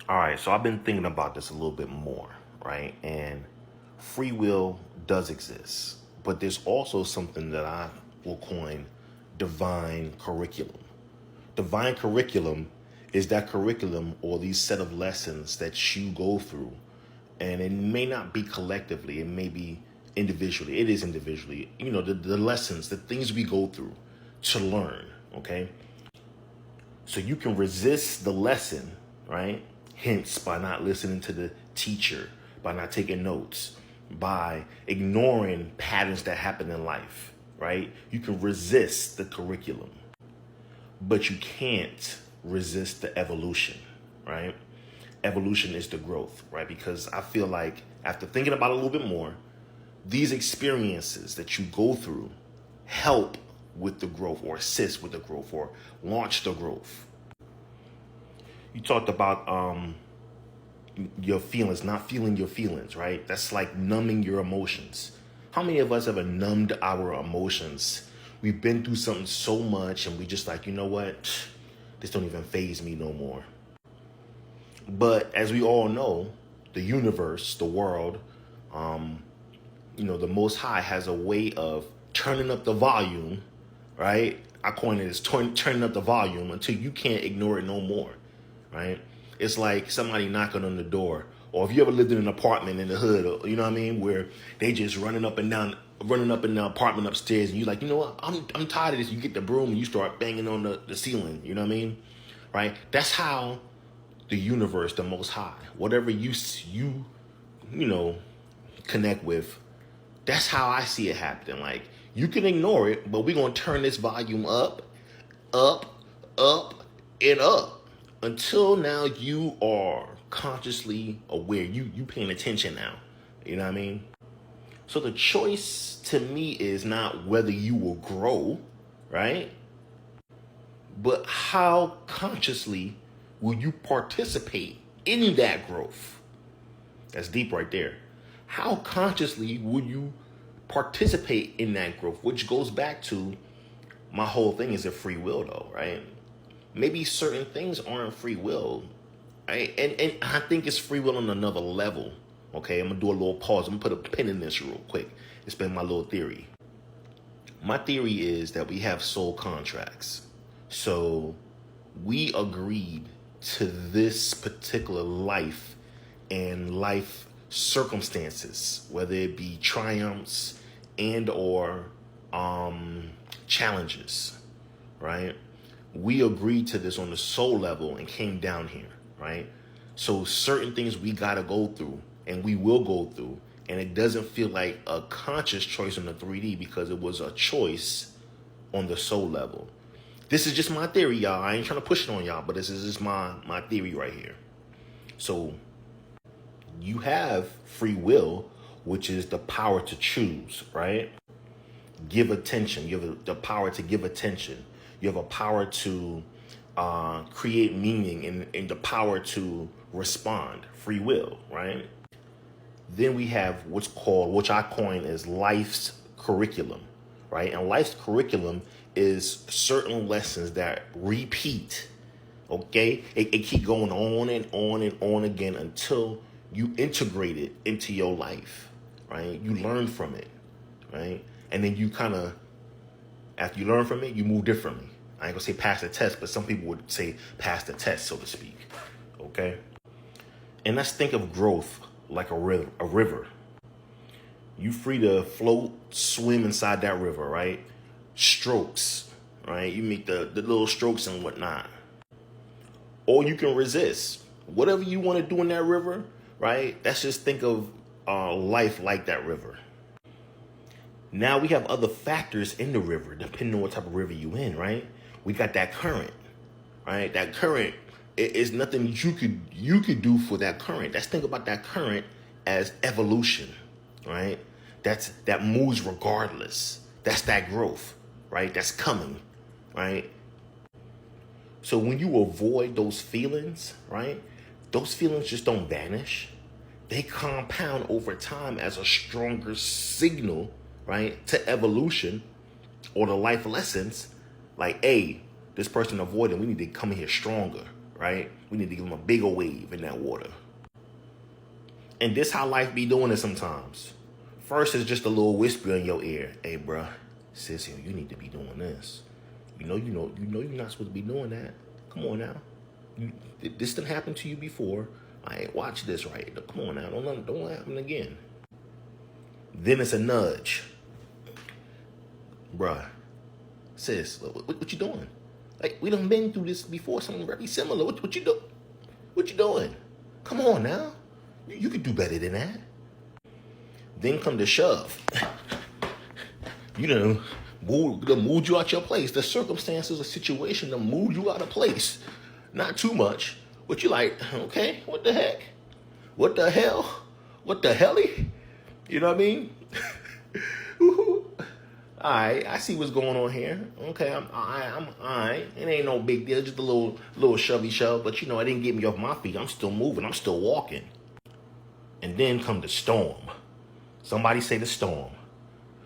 All right, so I've been thinking about this a little bit more, right? And free will does exist, but there's also something that I will coin divine curriculum. Divine curriculum is that curriculum or these set of lessons that you go through, and it may not be collectively, it may be individually. It is individually, the lessons, the things we go through to learn, okay? So you can resist the lesson, right? Hence, by not listening to the teacher, by not taking notes, by ignoring patterns that happen in life, right? You can resist the curriculum, but you can't resist the evolution, right? Evolution is the growth, right? Because I feel like after thinking about it a little bit more, these experiences that you go through help with the growth or assist with the growth or launch the growth. You talked about your feelings, not feeling your feelings, right? That's like numbing your emotions. How many of us ever numbed our emotions? We've been through something so much and we just like, you know what? This don't even faze me no more. But as we all know, the universe, the world, the Most High has a way of turning up the volume, right? I coin it as turning up the volume until you can't ignore it no more, right? It's like somebody knocking on the door, or if you ever lived in an apartment in the hood, you know what I mean, where they just running up and down the apartment upstairs, and you're like, you know what, I'm tired of this. You get the broom and you start banging on the ceiling, you know what I mean, right? That's how the universe, the Most High, whatever you connect with, that's how I see it happening. Like, you can ignore it, but we're going to turn this volume up, up, up, and up until now you are consciously aware. You paying attention now. You know what I mean? So the choice to me is not whether you will grow, right? But how consciously will you participate in that growth? That's deep right there. How consciously will you participate in that growth? Which goes back to my whole thing is a free will though, right? Maybe certain things aren't free will, right? And I think it's free will on another level. Okay, I'm gonna do a little pause. I'm gonna put a pin in this real quick. Explain my little theory. My theory is that we have soul contracts. So we agreed to this particular life and life circumstances, whether it be triumphs and or challenges, right? We agreed to this on the soul level and came down here, right? So certain things we got to go through and we will go through, and it doesn't feel like a conscious choice on the 3D because it was a choice on the soul level. This is just my theory, y'all. I ain't trying to push it on y'all, but this is just my theory right here. So you have free will, which is the power to choose, right? Give attention. You have the power to give attention. You have a power to create meaning and the power to respond. Free will, right? Then we have which I coin as life's curriculum, right? And life's curriculum is certain lessons that repeat, okay? It keep going on and on and on again until you integrate it into your life, right? You learn from it, right? And then you kind of, after you learn from it, you move differently. I ain't gonna say pass the test, but some people would say pass the test, so to speak, okay? And let's think of growth like a river. You free to float, swim inside that river, right? Strokes, right? You make the little strokes and whatnot. Or you can resist. Whatever you want to do in that river, right? Let's just think of life like that river. Now we have other factors in the river, depending on what type of river you in, right? We got that current, right? That current is nothing you could do for that current. Let's think about that current as evolution, right? That moves regardless. That's that growth, right? That's coming, right? So when you avoid those feelings, right? Those feelings just don't vanish. They compound over time as a stronger signal, right, to evolution or the life lessons. Like, hey, this person avoided, we need to come in here stronger, right? We need to give them a bigger wave in that water. And this how life be doing it sometimes. First is just a little whisper in your ear. Hey, bruh, sis, you need to be doing this. You know you're not supposed to be doing that. Come on now. This didn't happen to you before. I ain't watch this right. Come on now. Don't happen again. Then it's a nudge. Bruh, sis, what you doing? Like, we done been through this before, something very similar. What you do? What you doing? Come on now. You could do better than that. Then come the shove. You know, moved you out your place. The circumstances, the situation, that moved you out of place. Not too much. But you like, okay, what the heck? What the hell? What the helly? You know what I mean? All right, I see what's going on here. Okay, I'm all right. It ain't no big deal, just a little shovey shove. But you know, it didn't get me off my feet. I'm still moving. I'm still walking. And then come the storm. Somebody say the storm,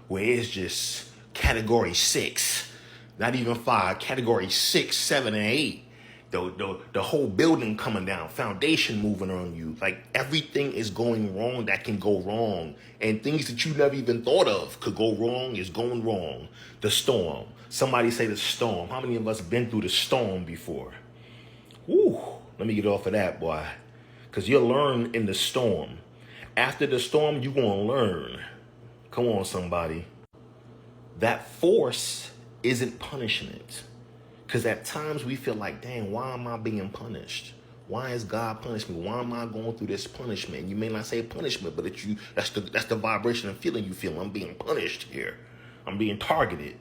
where it's just category 6, not even 5, category 6, 7, and 8. The whole building coming down, foundation moving on you. Like, everything is going wrong that can go wrong. And things that you never even thought of could go wrong is going wrong. The storm. Somebody say the storm. How many of us been through the storm before? Woo, let me get off of that, boy. Because you'll learn in the storm. After the storm, you're going to learn. Come on, somebody. That force isn't punishment. Because at times we feel like, dang, why am I being punished? Why is God punishing me? Why am I going through this punishment? You may not say punishment, but that's the vibration and feeling you feel. I'm being punished here. I'm being targeted.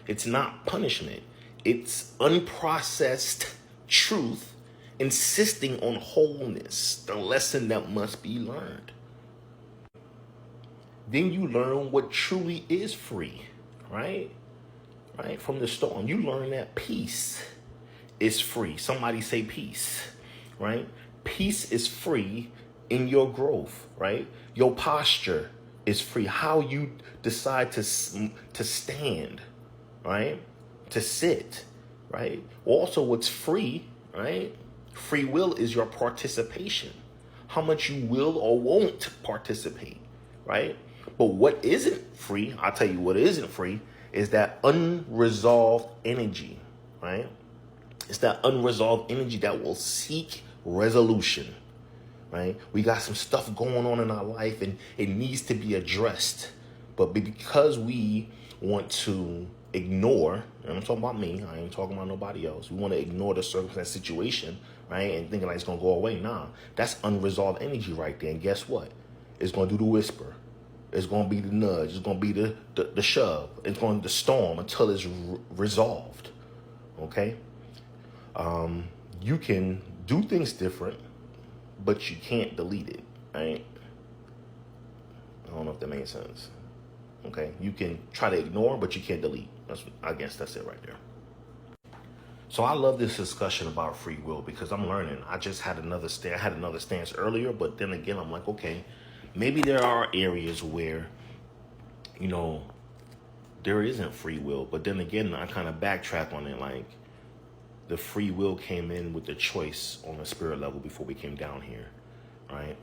It's not punishment. It's unprocessed truth insisting on wholeness, the lesson that must be learned. Then you learn what truly is free, right? Right? From the storm, you learn that peace is free. Somebody say peace, right? Peace is free in your growth, right? Your posture is free. How you decide to stand, right? To sit, right? Also, what's free, right? Free will is your participation. How much you will or won't participate, right? But what isn't free, I'll tell you what isn't free, is that unresolved energy, right? It's that unresolved energy that will seek resolution, right? We got some stuff going on in our life and it needs to be addressed. But because we want to ignore, and I'm talking about me, I ain't talking about nobody else. We want to ignore the circumstance situation, right? And thinking like it's going to go away. Nah, that's unresolved energy right there. And guess what? It's going to do the whisper. It's going to be the nudge. It's going to be the shove. It's going to storm until it's resolved. Okay? You can do things different, but you can't delete it. Right? I don't know if that makes sense. Okay? You can try to ignore, but you can't delete. I guess that's it right there. So I love this discussion about free will because I'm learning. I just had another stance earlier, but then again, I'm like, okay, maybe there are areas where, you know, there isn't free will. But then again, I kind of backtrack on it. Like, the free will came in with the choice on the spirit level before we came down here, right?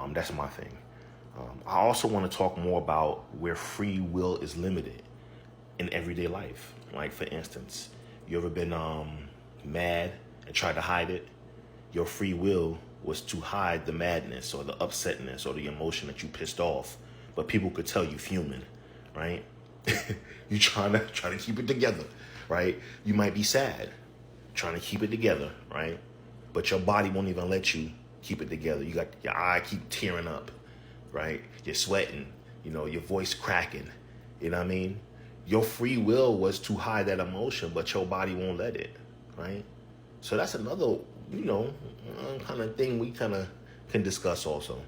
That's my thing. I also want to talk more about where free will is limited in everyday life. Like, for instance, you ever been mad and tried to hide it? Your free will was to hide the madness or the upsetness or the emotion that you pissed off, but people could tell you fuming, right? You trying to keep it together, right? You might be sad, trying to keep it together, right? But your body won't even let you keep it together. You got your eye keep tearing up, right? You're sweating, you know, your voice cracking. You know what I mean? Your free will was to hide that emotion, but your body won't let it, right? So that's another, you know, kind of thing we kind of can discuss also.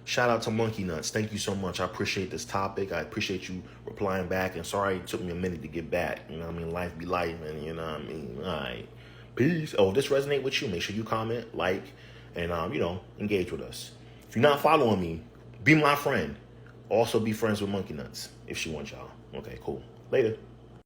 Shout out to Monkey Nuts. Thank you so much. I appreciate this topic. I appreciate you replying back. And sorry it took me a minute to get back. You know what I mean? Life be life, and you know what I mean? All right. Peace. Oh, if this resonate with you, make sure you comment, like, and, you know, engage with us. If you're not following me, be my friend. Also be friends with Monkey Nuts if she wants y'all. Okay, cool. Later.